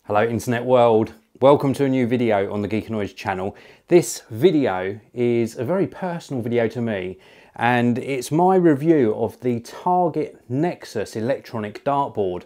Hello internet world, welcome to a new video on the Geek and Noise channel. This video is a very personal video to me and it's my review of the Target Nexus Electronic Dartboard.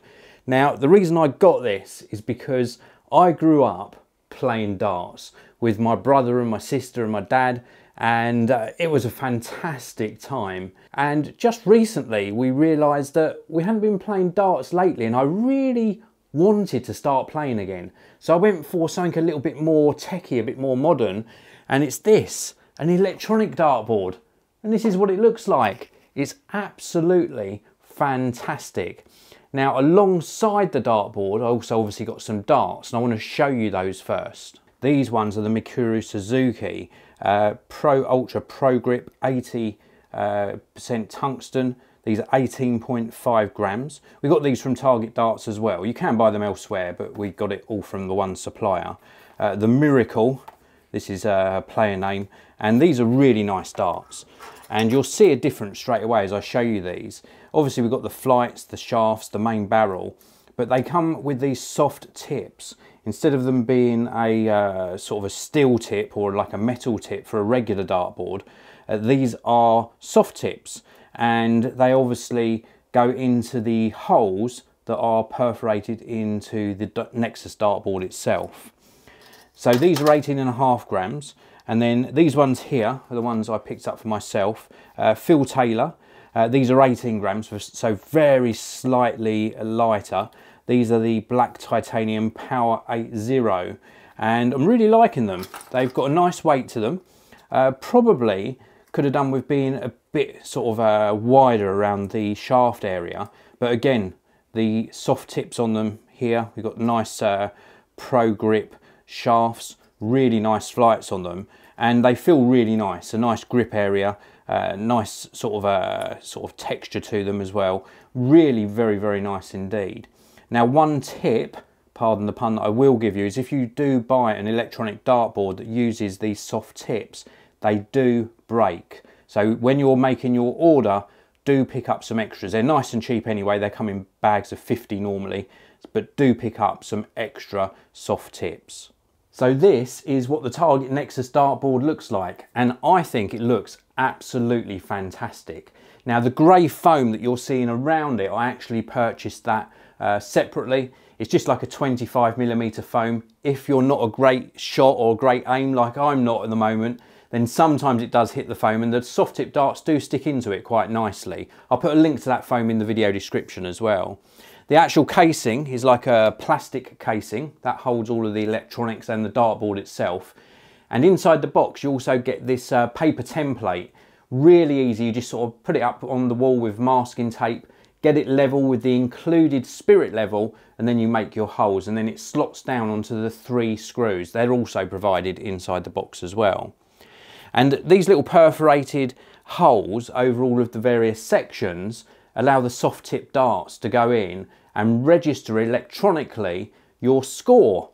Now the reason I got this is because I grew up playing darts with my brother and my sister and my dad, and it was a fantastic time. And just recently we realised that we hadn't been playing darts lately and I really wanted to start playing again. So I went for something a little bit more techie, a bit more modern, and it's this, an electronic dartboard. And this is what it looks like. It's absolutely fantastic. Now alongside the dartboard I also obviously got some darts and I want to show you those first. These ones are the Mikuru Suzuki Pro Ultra Pro Grip 80% tungsten. These are 18.5 grams. We got these from Target Darts as well. You can buy them elsewhere, but we got it all from the one supplier. The Miracle, this is a player name, and these are really nice darts. And you'll see a difference straight away as I show you these. Obviously we've got the flights, the shafts, the main barrel, but they come with these soft tips. Instead of them being a sort of a steel tip or like a metal tip for a regular dartboard, these are soft tips. And they obviously go into the holes that are perforated into the Nexus dartboard itself. So these are 18.5 grams, and then these ones here are the ones I picked up for myself. Phil Taylor, these are 18 grams, so very slightly lighter. These are the black titanium Power 80, and I'm really liking them. They've got a nice weight to them. Probably could have done with being a bit sort of wider around the shaft area, but again the soft tips on them here, we've got nice pro grip shafts, really nice flights on them, and they feel really nice, a nice grip area, nice sort of texture to them as well. Really very nice indeed. Now one tip, pardon the pun, that I will give you is if you do buy an electronic dartboard that uses these soft tips, they do break. So when you're making your order, do pick up some extras. They're nice and cheap anyway, they come in bags of 50 normally, but do pick up some extra soft tips. So this is what the Target Nexus dartboard looks like, and I think it looks absolutely fantastic. Now the grey foam that you're seeing around it, I actually purchased that separately. It's just like a 25mm foam. If you're not a great shot or a great aim like I'm not at the moment, then sometimes it does hit the foam, and the soft tip darts do stick into it quite nicely. I'll put a link to that foam in the video description as well. The actual casing is like a plastic casing that holds all of the electronics and the dartboard itself. And inside the box you also get this paper template. Really easy, you just sort of put it up on the wall with masking tape, get it level with the included spirit level, and then you make your holes, and then it slots down onto the 3 screws. They're also provided inside the box as well. And these little perforated holes over all of the various sections allow the soft tip darts to go in and register electronically your score.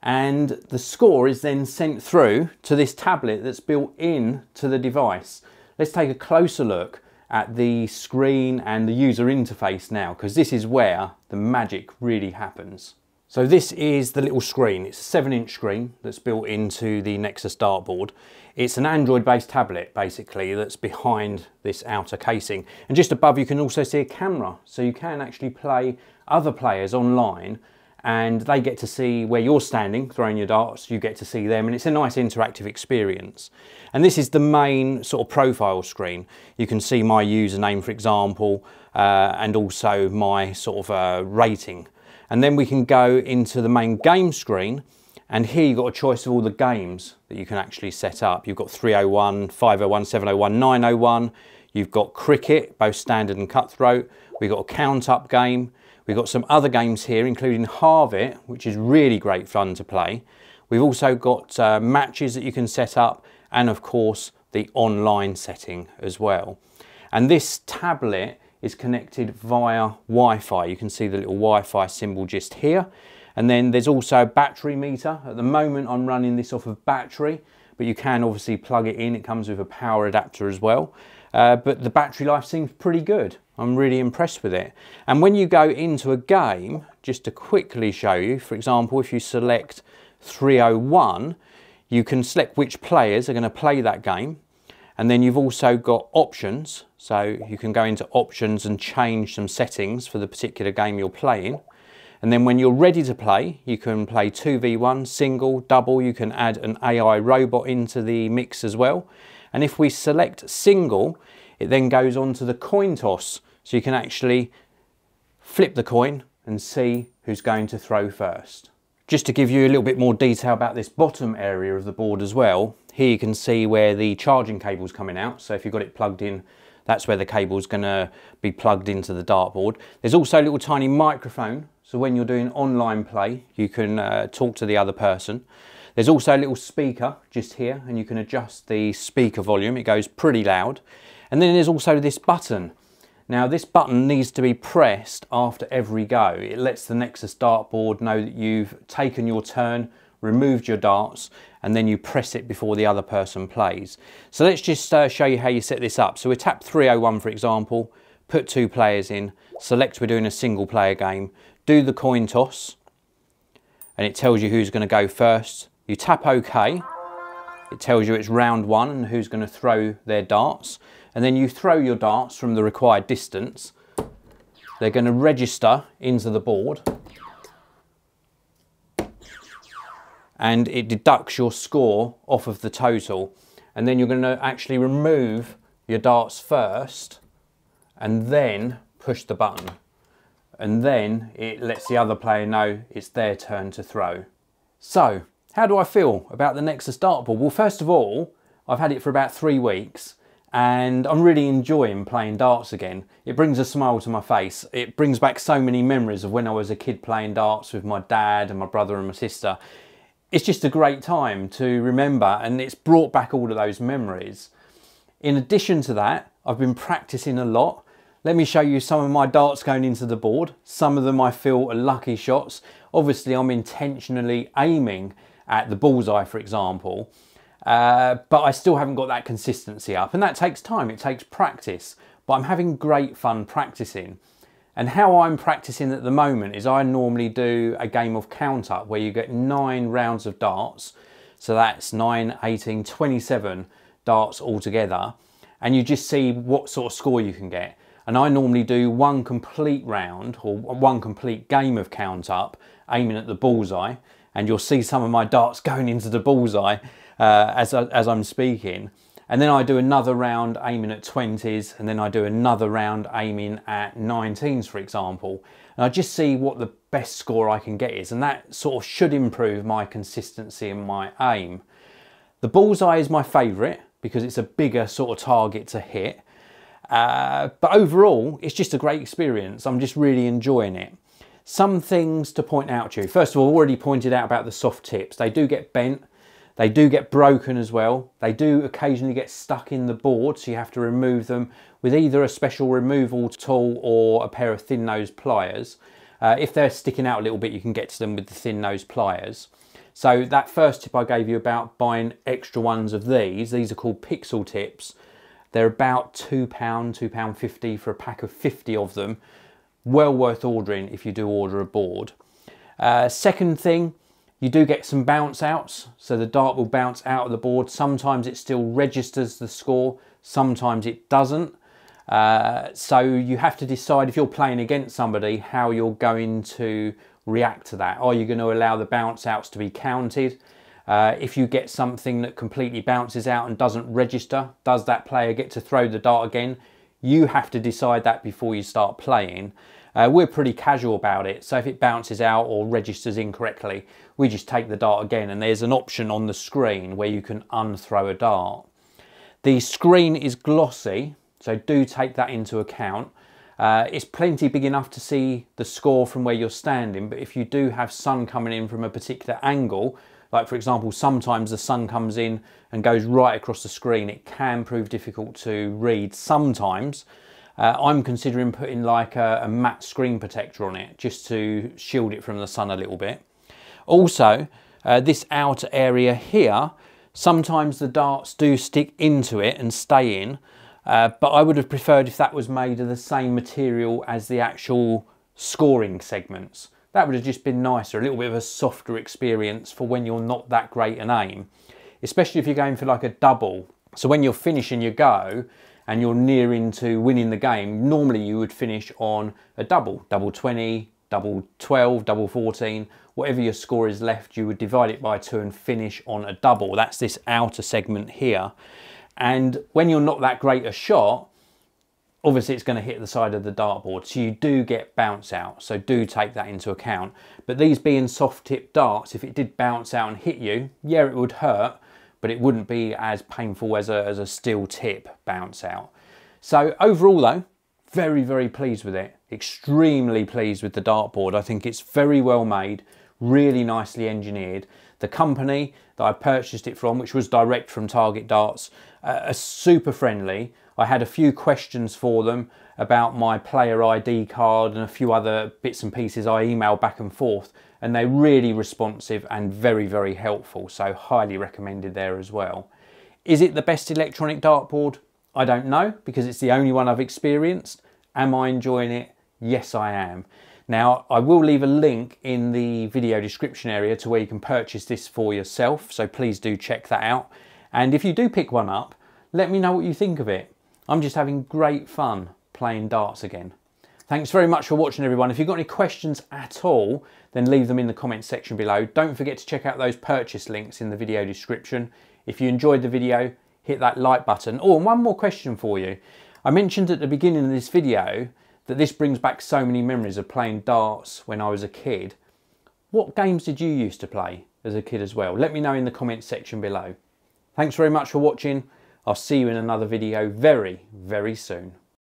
And the score is then sent through to this tablet that's built in to the device. Let's take a closer look at the screen and the user interface now, because this is where the magic really happens. So this is the little screen. It's a 7-inch screen that's built into the Nexus dartboard. It's an Android-based tablet basically that's behind this outer casing. And just above you can also see a camera, so you can actually play other players online and they get to see where you're standing throwing your darts, you get to see them, and it's a nice interactive experience. And this is the main sort of profile screen. You can see my username, for example, and also my sort of rating. And then we can go into the main game screen, and here you've got a choice of all the games that you can actually set up. You've got 301, 501, 701, 901. You've got cricket, both standard and cutthroat. We've got a count-up game. We've got some other games here, including Halve It, which is really great fun to play. We've also got matches that you can set up, and of course the online setting as well. And this tablet is connected via Wi-Fi. You can see the little Wi-Fi symbol just here. And then there's also a battery meter. At the moment I'm running this off of battery, but you can obviously plug it in. It comes with a power adapter as well. But the battery life seems pretty good. I'm really impressed with it. And when you go into a game, just to quickly show you, for example, if you select 301, you can select which players are going to play that game. And then you've also got options. So you can go into options and change some settings for the particular game you're playing. And then when you're ready to play, you can play 2v1, single, double. You can add an AI robot into the mix as well. And if we select single, it then goes on to the coin toss. So you can actually flip the coin and see who's going to throw first. Just to give you a little bit more detail about this bottom area of the board as well, here you can see where the charging cable's coming out. So if you've got it plugged in, that's where the cable's going to be plugged into the dartboard. There's also a little tiny microphone. So when you're doing online play, you can talk to the other person. There's also a little speaker just here, and you can adjust the speaker volume. It goes pretty loud. And then there's also this button. Now this button needs to be pressed after every go. It lets the Nexus dartboard know that you've taken your turn, removed your darts, and then you press it before the other person plays. So let's just show you how you set this up. So we tap 301 for example, put 2 players in, select we're doing a single player game, do the coin toss, and it tells you who's going to go first. You tap OK, it tells you it's round 1 and who's going to throw their darts. And then you throw your darts from the required distance. They're going to register into the board. And it deducts your score off of the total. And then you're going to actually remove your darts first and then push the button. And then it lets the other player know it's their turn to throw. So, how do I feel about the Nexus dartboard? Well, first of all, I've had it for about 3 weeks. And I'm really enjoying playing darts again. It brings a smile to my face. It brings back so many memories of when I was a kid playing darts with my dad and my brother and my sister. It's just a great time to remember, and it's brought back all of those memories. In addition to that, I've been practicing a lot. Let me show you some of my darts going into the board. Some of them I feel are lucky shots. Obviously, I'm intentionally aiming at the bullseye, for example. But I still haven't got that consistency up, and that takes time, it takes practice, but I'm having great fun practicing. And how I'm practicing at the moment is I normally do a game of count up where you get 9 rounds of darts, so that's 9, 18, 27 darts altogether, and you just see what sort of score you can get. And I normally do 1 complete round or 1 complete game of count up aiming at the bullseye, and you'll see some of my darts going into the bullseye as I'm speaking. And then I do another round aiming at 20s, and then I do another round aiming at 19s, for example. And I just see what the best score I can get is, and that sort of should improve my consistency and my aim. The bullseye is my favourite because it's a bigger sort of target to hit. But overall, it's just a great experience. I'm just really enjoying it. Some things to point out to you. First of all, I've already pointed out about the soft tips. They do get bent. They do get broken as well. They do occasionally get stuck in the board, so you have to remove them with either a special removal tool or a pair of thin nose pliers. If they're sticking out a little bit, you can get to them with the thin nose pliers. So that first tip I gave you about buying extra ones of these are called pixel tips. They're about £2, £2.50 for a pack of 50 of them. Well worth ordering if you do order a board. Second thing, you do get some bounce outs, so the dart will bounce out of the board. Sometimes it still registers the score, sometimes it doesn't. So you have to decide, if you're playing against somebody, how you're going to react to that. Are you going to allow the bounce outs to be counted? If you get something that completely bounces out and doesn't register, does that player get to throw the dart again? You have to decide that before you start playing. We're pretty casual about it, so if it bounces out or registers incorrectly, we just take the dart again, and there's an option on the screen where you can unthrow a dart. The screen is glossy, so do take that into account. It's plenty big enough to see the score from where you're standing, but if you do have sun coming in from a particular angle, like for example, sometimes the sun comes in and goes right across the screen, it can prove difficult to read sometimes. I'm considering putting like a matte screen protector on it just to shield it from the sun a little bit. Also, this outer area here, sometimes the darts do stick into it and stay in. but I would have preferred if that was made of the same material as the actual scoring segments. That would have just been nicer, a little bit of a softer experience for when you're not that great an aim, especially if you're going for like a double. So when you're finishing your go and you're nearing to winning the game, normally you would finish on a double 20, double 12, double 14, whatever your score is left, you would divide it by 2 and finish on a double. That's this outer segment here. And when you're not that great a shot, obviously it's going to hit the side of the dartboard, so you do get bounce out, so do take that into account. But these being soft tip darts, if it did bounce out and hit you, yeah, it would hurt, but it wouldn't be as painful as a steel tip bounce out. So overall though, very, very pleased with it. Extremely pleased with the dartboard. I think it's very well made, really nicely engineered. The company that I purchased it from, which was direct from Target Darts, are super friendly. I had a few questions for them about my player ID card and a few other bits and pieces I emailed back and forth, and they're really responsive and very, very helpful, so highly recommended there as well. Is it the best electronic dartboard? I don't know, because it's the only one I've experienced. Am I enjoying it? Yes, I am. Now, I will leave a link in the video description area to where you can purchase this for yourself, so please do check that out. And if you do pick one up, let me know what you think of it. I'm just having great fun playing darts again. Thanks very much for watching, everyone. If you've got any questions at all, then leave them in the comments section below. Don't forget to check out those purchase links in the video description. If you enjoyed the video, hit that like button. Oh, and one more question for you. I mentioned at the beginning of this video that this brings back so many memories of playing darts when I was a kid. What games did you used to play as a kid as well? Let me know in the comments section below. Thanks very much for watching. I'll see you in another video very, very soon.